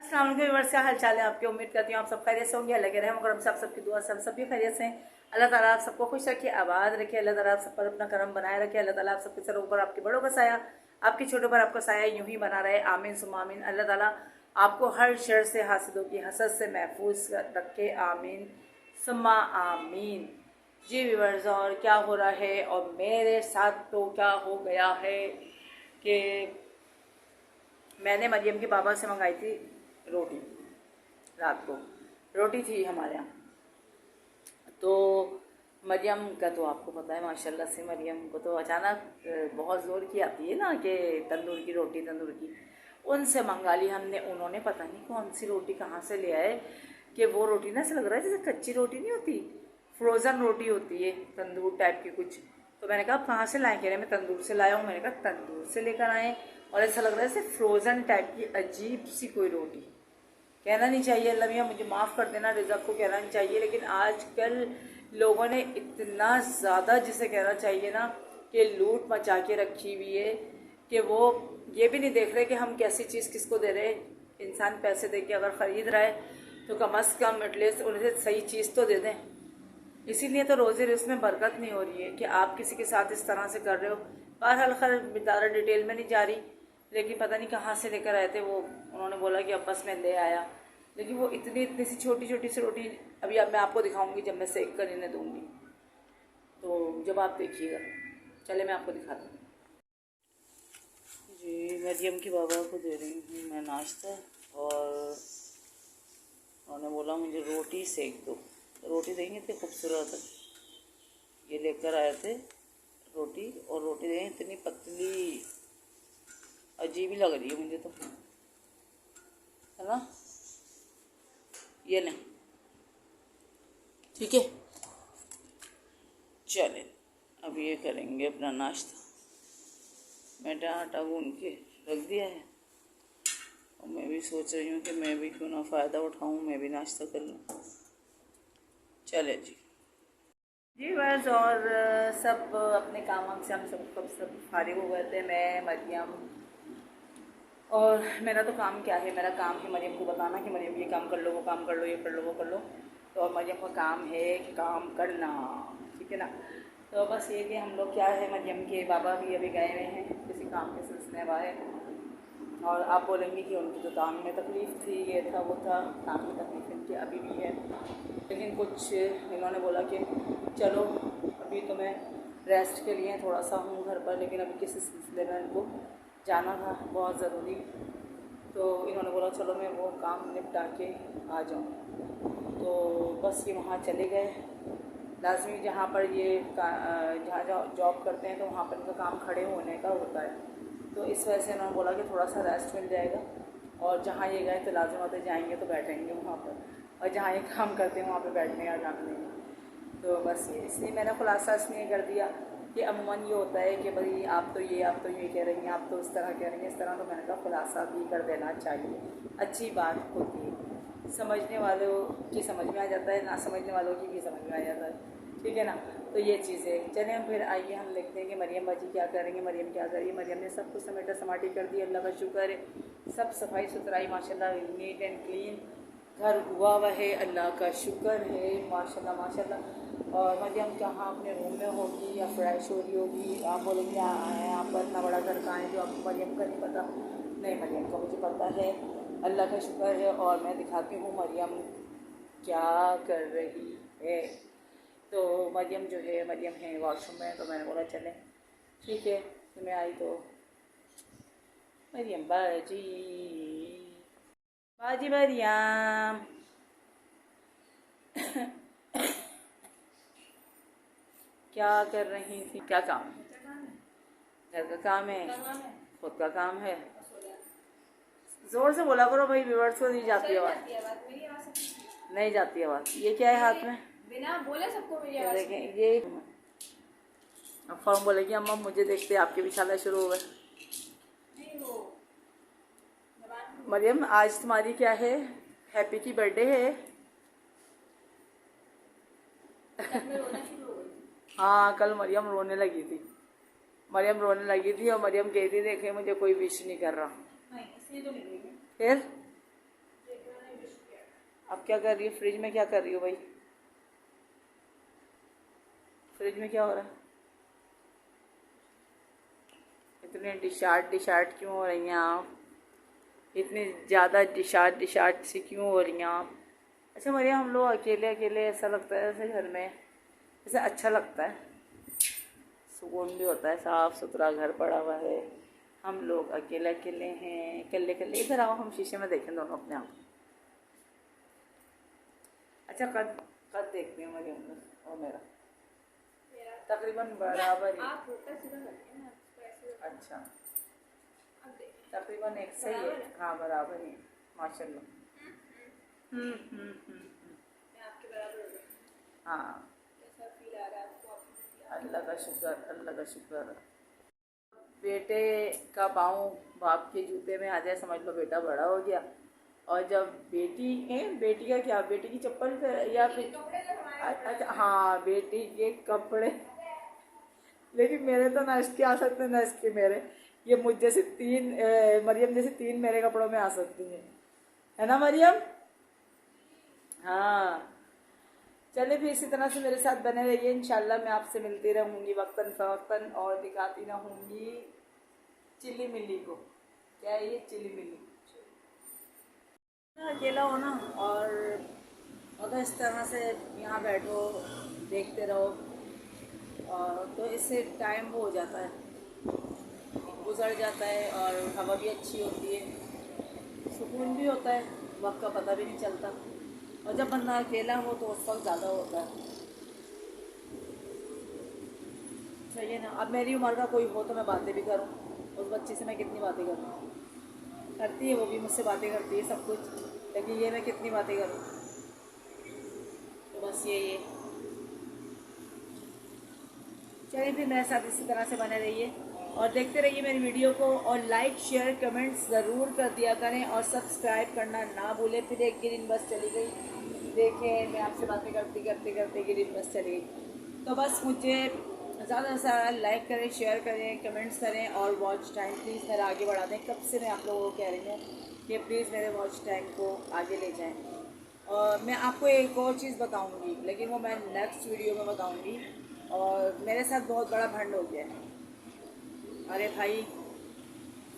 अस्सलाम वालेकुम व्यूअर्स, क्या हाल चाल है आपके। उम्मीद करती हूँ आप सब खैरियत से होंगे। अल्लाह के रहम करम से आप सबकी दुआ से हम सब भी खैरियत से हैं। अल्लाह ताला आप सबको खुश रखे, आबाद रखे। अल्लाह ताला आप सब पर अपना करम बनाए रखे। अल्लाह ताला आप सबके सरों पर, आपके बड़ों का साया, आपके छोटों पर आपका साया यूं ही बना रहे। आमीन सुम्मा आमीन। अल्लाह ताला आपको हर शर से, हासिदों की हसद से महफूज रखे। आमीन सुम्मा आमीन। जी व्यूअर्स, और क्या हो रहा है और मेरे साथ तो क्या हो गया है कि मैंने मरियम के बाबा से मंगाई थी रोटी। रात को रोटी थी हमारे यहाँ, तो मरियम का तो आपको पता है माशाल्लाह से, मरियम को तो अचानक बहुत ज़ोर की आती है ना कि तंदूर की रोटी, तंदूर की। उनसे मंगा ली हमने। उन्होंने पता नहीं कौन सी रोटी कहाँ से ले आए कि वो रोटी ना ऐसा लग रहा है जैसे कच्ची रोटी नहीं होती, फ्रोज़न रोटी होती है तंदूर टाइप की कुछ। तो मैंने कहा आप कहाँ से लाए? कह रहे मैं तंदूर से लाया हूँ। मैंने कहा तंदूर से लेकर आए, और ऐसा लग रहा है जैसे फ्रोज़न टाइप की अजीब सी कोई रोटी। कहना नहीं चाहिए, अल्लाह मियाँ मुझे माफ़ कर देना, रिज़्क़ को कहना नहीं चाहिए, लेकिन आजकल लोगों ने इतना ज़्यादा जिसे कहना चाहिए ना कि लूट मचा के रखी हुई है कि वो ये भी नहीं देख रहे कि हम कैसी चीज़ किसको दे रहे हैं। इंसान पैसे दे के अगर ख़रीद रहा है तो कम अज़ कम एटलीस्ट उन्हें सही चीज़ तो दे दें। इसीलिए तो रोज़े रिज़्क़ में बरकत नहीं हो रही है कि आप किसी के साथ इस तरह से कर रहे हो। बहरहाल खैर बेचारा डिटेल में नहीं जा रही, लेकिन पता नहीं कहाँ से लेकर आए थे वो। उन्होंने बोला कि अब बस मैं ले आया, लेकिन वो इतनी इतनी सी छोटी छोटी सी रोटी अभी अब मैं आपको दिखाऊंगी जब मैं सेक कर इन्हें दूंगी, तो जब आप देखिएगा। चले मैं आपको दिखाती हूँ। जी मरियम की बाबा को दे रही हूँ मैं नाश्ता, और उन्होंने बोला मुझे रोटी सेक दो। रोटी देंगे इतनी खूबसूरत है, ये लेकर आए थे रोटी, और रोटी देंगे इतनी पतली, अजीब ही लग रही है मुझे तो, है ना। ये नहीं, ठीक है। चलें अब ये करेंगे अपना नाश्ता। मैंने आटा गूंद के रख दिया है, और मैं भी सोच रही हूँ कि मैं भी क्यों ना फ़ायदा उठाऊँ, मैं भी नाश्ता कर लूँ। चले जी बस, और सब अपने काम से हम सब फारिग हो गए थे। मैं मरियम, और मेरा तो काम क्या है, मेरा काम है मरियम को बताना कि मरियम ये काम कर लो, वो काम कर लो, ये कर लो, वो कर लो। तो अब मरियम का काम है काम करना, ठीक है ना। तो बस ये कि हम लोग क्या है, मरियम के बाबा भी अभी गए हुए हैं किसी काम के सिलसिले बाहर, और आप बोलेंगे कि उनकी तो काम में तकलीफ़ थी, ये था वो था। काम में तकलीफ इनकी अभी भी है, लेकिन कुछ इन्होंने बोला कि चलो अभी तो मैं रेस्ट के लिए थोड़ा सा हूँ घर पर, लेकिन अभी किसी सिलसिले में इनको जाना था बहुत ज़रूरी। तो इन्होंने बोला चलो मैं वो काम निपटा के आ जाऊँ। तो बस ये वहाँ चले गए। लाजमी जहाँ पर ये जहाँ जॉब करते हैं तो वहाँ पर इनका काम खड़े होने का होता है, तो इस वजह से उन्होंने बोला कि थोड़ा सा रेस्ट मिल जाएगा। और जहाँ ये गए तो लाजमी होते जाएंगे तो बैठेंगे वहाँ पर, और जहाँ ये काम करते हैं वहाँ पर बैठने का काम नहीं है। तो बस ये इसलिए मैंने खुलासा इसलिए कर दिया कि अमूमन ये होता है कि भाई आप तो ये कह रही हैं, आप तो इस तरह कह रही हैं, इस तरह। तो मैंने कहा खुलासा भी कर देना चाहिए, अच्छी बात होती है। समझने वालों की समझ में आ जाता है, ना समझने वालों की भी समझ में आ जाता है, ठीक है ना। तो ये चीज़ें चलें हम फिर आइए हम देखते हैं कि मरियम बाजी क्या करेंगे। मरियम क्या करिए, मरियम ने सब कुछ समेटा समाटी कर दी, अल्लाह का शुक्र है। सब सफाई सुथराई माशाल्लाह, नीट एंड क्लीन घर हुआ हुआ है, अल्लाह का शुक्र है माशाल्लाह माशाल्लाह। और मरियम कहाँ अपने रूम में होगी या फ्रेश हो रही होगी। आप बोलेंगे यहाँ पर इतना बड़ा घर कहाँ है जो आपको मरियम का नहीं पता। नहीं, मरियम का मुझे पता है, अल्लाह का शुक्र है। और मैं दिखाती हूँ मरियम क्या कर रही है। तो मरियम जो है, मरियम है वॉशरूम में, तो मैंने बोला चलें ठीक है। तो मैं आई तो मरियम बाजी, बाजी मरियम क्या कर रही थी? क्या काम है? घर का काम है, खुद का काम है। जोर से बोला करो भाई, व्यूअर्स को नहीं जाती आवाज़, नहीं जाती आवाज़। ये क्या है हाथ में? बिना बोले सबको मेरी आवाज़ देखें ये अब फॉर्म बोलेगी अम्मा मुझे देखते आपके भी शाला शुरू हो गए। मरियम आज तुम्हारी क्या है, हैप्पी की बर्थडे है। हाँ कल मरियम रोने लगी थी, मरियम रोने लगी थी, और मरियम कहती थी देखे मुझे कोई विश नहीं कर रहा। नहीं, इसलिए तो नहीं। फिर अब क्या कर रही हो? फ्रिज में क्या कर रही हो भाई? फ्रिज में क्या हो रहा है? इतने डिशार्ट क्यों हो रही हैं आप? इतनी ज़्यादा डिशार्ट सी क्यों हो रही हैं आप? अच्छा मरिया, हम लोग अकेले अकेले ऐसा लगता है जैसे घर में, ऐसा अच्छा लगता है, सुकून भी होता है, साफ़ सुथरा घर पड़ा हुआ है, हम लोग अकेले अकेले हैं, अकेले अकेले। इधर आओ, हम शीशे में देखें दोनों अपने आप। अच्छा कद कद देखते हैं मरियम का और मेरा तकरीबन बराबर ही। आप होता सीधा करते हैं ना, तो ऐसे होता है। अच्छा, अब देखिए तकरीबन एक सही है। हाँ बराबर ही, माशाल्लाह। मैं आपके बराबर हो गई। हाँ, कैसा फील आ रहा है आपको? आपने अल्लाह का शुक्र, अल्लाह का शुक्र। बेटे का पाँव बाप के जूते में आ जाए, समझ लो बेटा बड़ा हो गया। और जब बेटी का क्या, बेटी की चप्पल या फिर कपड़े तो हमारे अच्छा हाँ, बेटी के कपड़े। लेकिन मेरे तो नश के आ सकते हैं, नश के मेरे, ये मुझ जैसे तीन मरियम जैसे तीन मेरे कपड़ों में आ सकती हैं, है ना मरियम? हाँ, चलिए फिर इसी तरह से मेरे साथ बने रहिए, इंशाल्लाह मैं आपसे मिलती रहूँगी वक्तन फ़वक्तन और दिखाती रहूँगी चिली मिली को। क्या है ये चिली मिली? अकेला हो ना, और अगर इस तरह से यहाँ बैठो देखते रहो, और तो इससे टाइम वो हो जाता है, गुजर जाता है, और हवा भी अच्छी होती है, सुकून भी होता है, वक्त का पता भी नहीं चलता। और जब बंदा अकेला हो तो उस वक्त ज़्यादा होता है। सही है ना? अब मेरी उम्र का कोई हो तो मैं बातें भी करूँ, उस बच्चे से मैं कितनी बातें करूँ? करती है वो भी मुझसे बातें करती है सब कुछ, लेकिन ये मैं कितनी बातें करूँ? तो बस यही है। चलिए फिर मेरे साथ इसी तरह से बने रहिए और देखते रहिए मेरी वीडियो को, और लाइक शेयर कमेंट्स ज़रूर कर दिया करें, और सब्सक्राइब करना ना भूलें। फिर एक ग्रीन बस चली गई, देखें मैं आपसे बातें करते करते करते ग्रीन बस चली गई। तो बस मुझे ज़्यादा से ज़्यादा लाइक करें, शेयर करें, कमेंट्स करें, और वॉच टाइम प्लीज़ मेरा आगे बढ़ा दें। कब से मैं आप लोगों को कह रही हूँ कि प्लीज़ मेरे वॉच टाइम को आगे ले जाएँ। और मैं आपको एक और चीज़ बताऊंगी, लेकिन वो मैं नेक्स्ट वीडियो में बताऊंगी। और मेरे साथ बहुत बड़ा भंड हो गया है। अरे भाई,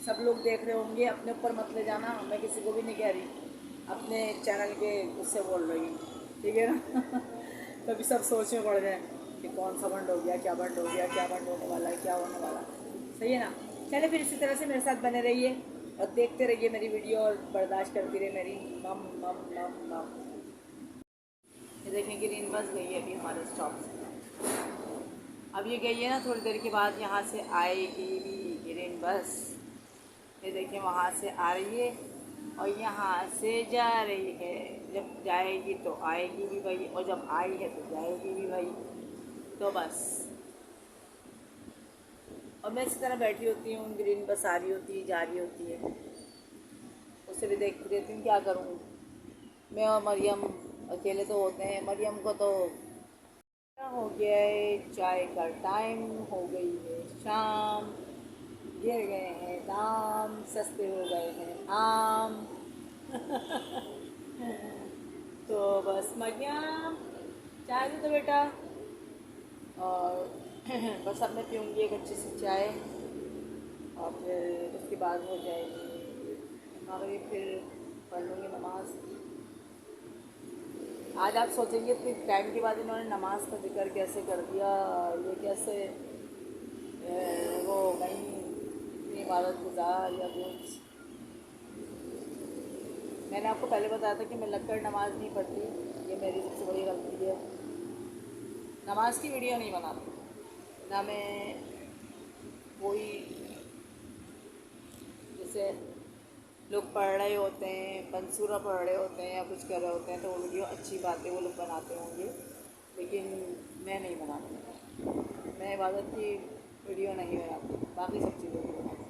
सब लोग देख रहे होंगे, अपने ऊपर मत ले जाना, मैं किसी को भी नहीं कह रही, अपने चैनल के उससे बोल रही हूँ, ठीक है ना? कभी सब सोच में पड़ जाए कि कौन सा भंड हो गया, क्या भंड हो गया, क्या भंड होने वाला है, क्या होने वाला। सही है ना? चले फिर इसी तरह से मेरे साथ बने रहिए और देखते रहिए मेरी वीडियो, और बर्दाश्त करती रहे मेरी मम मम मम मम। ये देखें ग्रीन बस गई है अभी हमारे स्टॉप से। अब ये गई है ना, थोड़ी देर के बाद यहाँ से आएगी भी ग्रीन बस। ये देखिए वहाँ से आ रही है और यहाँ से जा रही है। जब जाएगी तो आएगी भी भाई, और जब आई है तो जाएगी भी भाई। तो बस, और मैं इसी तरह बैठी होती हूँ, ग्रीन बस आ रही होती है, जा रही होती है, उसे भी देखती रहती हूँ। क्या करूँ मैं और मरियम, अकेले तो होते हैं। मरियम को तो हो गया है चाय का टाइम, हो गई है शाम, गिर गए हैं दाम, सस्ते हो गए हैं आम। तो बस मरियम, चाय दे दो बेटा। और बस अब मैं पीऊँगी एक अच्छी सी चाय, और फिर उसके बाद हो जाएगी मगरिब, फिर पढ़ लूँगी नमाज। आज आप सोचेंगे इतने टाइम के बाद इन्होंने नमाज का जिक्र कैसे कर दिया, ये कैसे वो कहीं इतनी इबादत गुजार या कुछ। मैंने आपको पहले बताया था कि मैं लगकर नमाज नहीं पढ़ती, ये मेरी सबसे बड़ी गलती है। नमाज की वीडियो नहीं बनाती ना मैं, कोई जैसे लोग पढ़ रहे होते हैं, मंसूरा पढ़ रहे होते हैं या कुछ कर रहे होते हैं, तो वो वीडियो अच्छी बातें वो लोग बनाते होंगे, लेकिन मैं नहीं बनाती। मैं इबादत की वीडियो नहीं बनाती, बाकी सब चीज़ों की बनाती।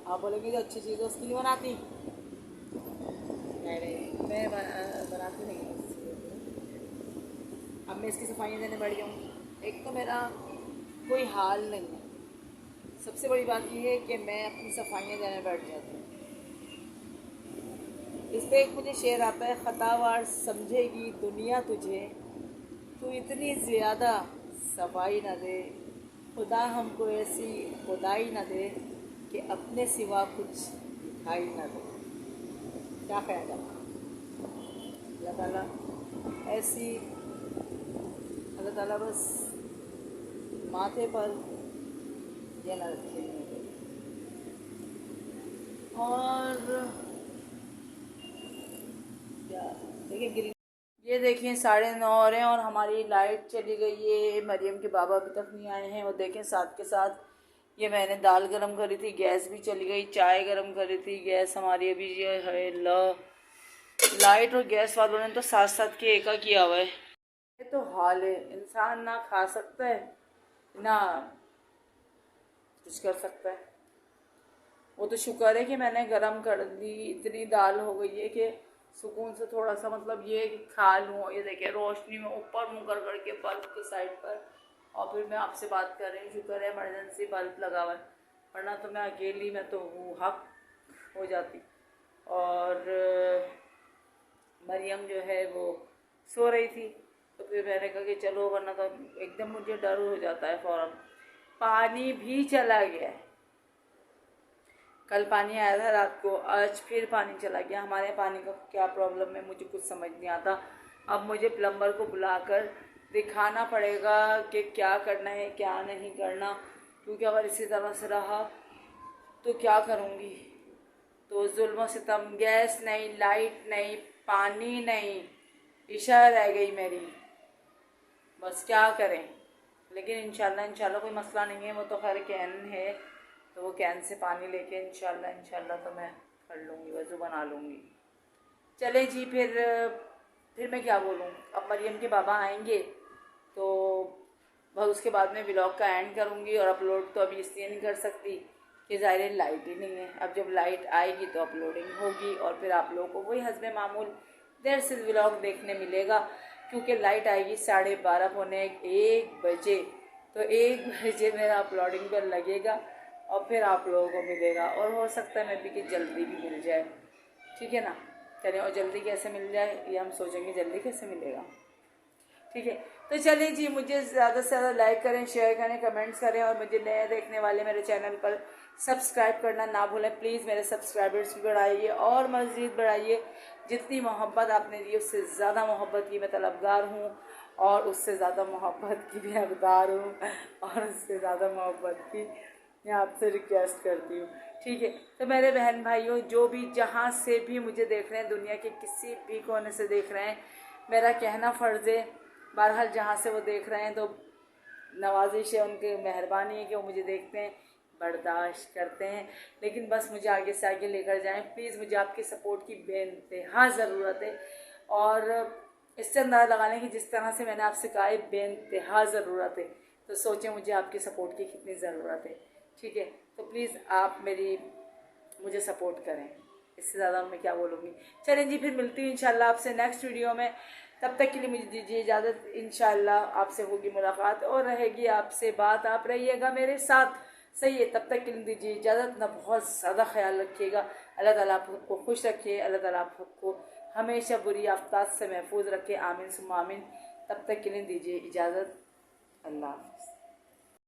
आप बोलेंगे जो अच्छी चीज़ है उसकी नहीं बनाती, नहीं मैं बनाती नहीं हूँ उस चीज़ों की। अब मैं इसकी सफाइयाँ देने बैठ जाऊँ, एक तो मेरा कोई हाल नहीं है। सबसे बड़ी बात यह है कि मैं अपनी सफाइयाँ देने बैठ जाती हूँ, इस पे एक मुझे शेर आता है, खतावार समझेगी दुनिया तुझे, तू इतनी ज़्यादा सफाई न दे, खुदा हमको ऐसी खुदाई न दे कि अपने सिवा कुछ दिखाई न दे। क्या ख्याल है? अल्लाह ताला ऐसी, अल्लाह ताला बस माथे पर ये न रखे। और क्या देखिए ग्रीन, ये देखिए 9:30 हो रहे हैं और हमारी लाइट चली गई है। मरियम के बाबा अभी तक नहीं आए हैं। और देखें साथ के साथ ये मैंने दाल गरम करी थी, गैस भी चली गई, चाय गरम करी थी, गैस हमारी अभी ये है लाइट और गैस वालों ने तो साथ साथ के एका किया हुआ है। ये तो हाल है, इंसान ना खा सकता है ना कुछ कर सकता है। वो तो शुक्र है कि मैंने गरम कर दी, इतनी दाल हो गई है कि सुकून से थोड़ा सा मतलब ये खा लूँ। ये देखिए रोशनी में ऊपर मुँह कर करके बल्ब की साइड पर, और फिर मैं आपसे बात कर रही हूँ। शुक्र है इमरजेंसी बल्ब लगा हुआ है, वरना तो मैं अकेली में तो हक हो जाती। और मरियम जो है वो सो रही थी, तो फिर मैंने कहा कि चलो, वरना तो एकदम मुझे डर हो जाता है फ़ौरन। पानी भी चला गया है, कल पानी आया था रात को, आज फिर पानी चला गया। हमारे यहाँ पानी का क्या प्रॉब्लम है मुझे कुछ समझ नहीं आता। अब मुझे प्लम्बर को बुलाकर दिखाना पड़ेगा कि क्या करना है क्या नहीं करना, क्योंकि अगर इसी तरह से रहा तो क्या करूँगी। तो जुल्म सितम, गैस नहीं, लाइट नहीं, पानी नहीं, इशा रह गई मेरी, बस क्या करें। लेकिन इंशाल्लाह कोई मसला नहीं है। वो तो खैर कैन है, तो वो कैन से पानी लेके इंशाल्लाह तो मैं कर लूँगी, वज़ू बना लूँगी। चले जी, फिर मैं क्या बोलूँ। अब मरियम के बाबा आएंगे तो बस उसके बाद में व्लॉग का एंड करूँगी। और अपलोड तो अभी इसलिए नहीं कर सकती कि ज़ाहिर लाइट ही नहीं है। अब जब लाइट आएगी तो अपलोडिंग होगी, और फिर आप लोगों को वही हस्बे मामूल देर से व्लॉग देखने मिलेगा, क्योंकि लाइट आएगी 12:30 पौने 1 बजे। तो 1 बजे मेरा अपलोडिंग पर लगेगा और फिर आप लोगों को मिलेगा। और हो सकता है मैं भी कि जल्दी भी मिल जाए, ठीक है ना। चलें, और जल्दी कैसे मिल जाए ये हम सोचेंगे, जल्दी कैसे मिलेगा, ठीक है। तो चलिए जी, मुझे ज़्यादा से ज़्यादा लाइक करें, शेयर करें, कमेंट्स करें, और मुझे नए देखने वाले मेरे चैनल पर सब्सक्राइब करना ना भूलें प्लीज़। मेरे सब्सक्राइबर्स भी बढ़ाइए और मज़ीद बढ़ाइए। जितनी मोहब्बत आपने दी उससे ज़्यादा मोहब्बत की मैं तलबगार हूँ, और उससे ज़्यादा मोहब्बत की भी हकदार हूँ, और उससे ज़्यादा मोहब्बत की मैं आपसे रिक्वेस्ट करती हूँ, ठीक है। तो मेरे बहन भाइयों, जो भी जहाँ से भी मुझे देख रहे हैं, दुनिया के किसी भी कोने से देख रहे हैं, मेरा कहना फ़र्ज़ है, बहरहाल जहाँ से वो देख रहे हैं तो नवाजिश है, उनकी मेहरबानी है कि वो मुझे देखते हैं, बर्दाश्त करते हैं, लेकिन बस मुझे आगे से आगे लेकर जाएं प्लीज़। मुझे आपकी सपोर्ट की बेइंतहा ज़रूरत है, और इससे अंदाज़ा लगा लें कि जिस तरह से मैंने आपसे कहा है बेइंतहा ज़रूरत है, तो सोचें मुझे आपकी सपोर्ट की कितनी ज़रूरत है, ठीक है। तो प्लीज़ आप मुझे सपोर्ट करें, इससे ज़्यादा मैं क्या बोलूँगी। चलें जी, फिर मिलती हूँ इंशाल्लाह आपसे नेक्स्ट वीडियो में। तब तक के लिए मुझे दीजिए इजाज़त। इंशाल्लाह आपसे होगी मुलाकात और रहेगी आपसे बात। आप रहिएगा मेरे साथ, सही है। तब तक के लिए दीजिए इजाज़त। ना बहुत ज़्यादा ख्याल रखिएगा। अल्लाह ताला आप सबको खुश रखे, अल्लाह ताला आप सबको हमेशा बुरी आफतात से महफूज रखे, आमीन सुम्मा आमीन। तब तक के लिए दीजिए इजाज़त। अल्लाह।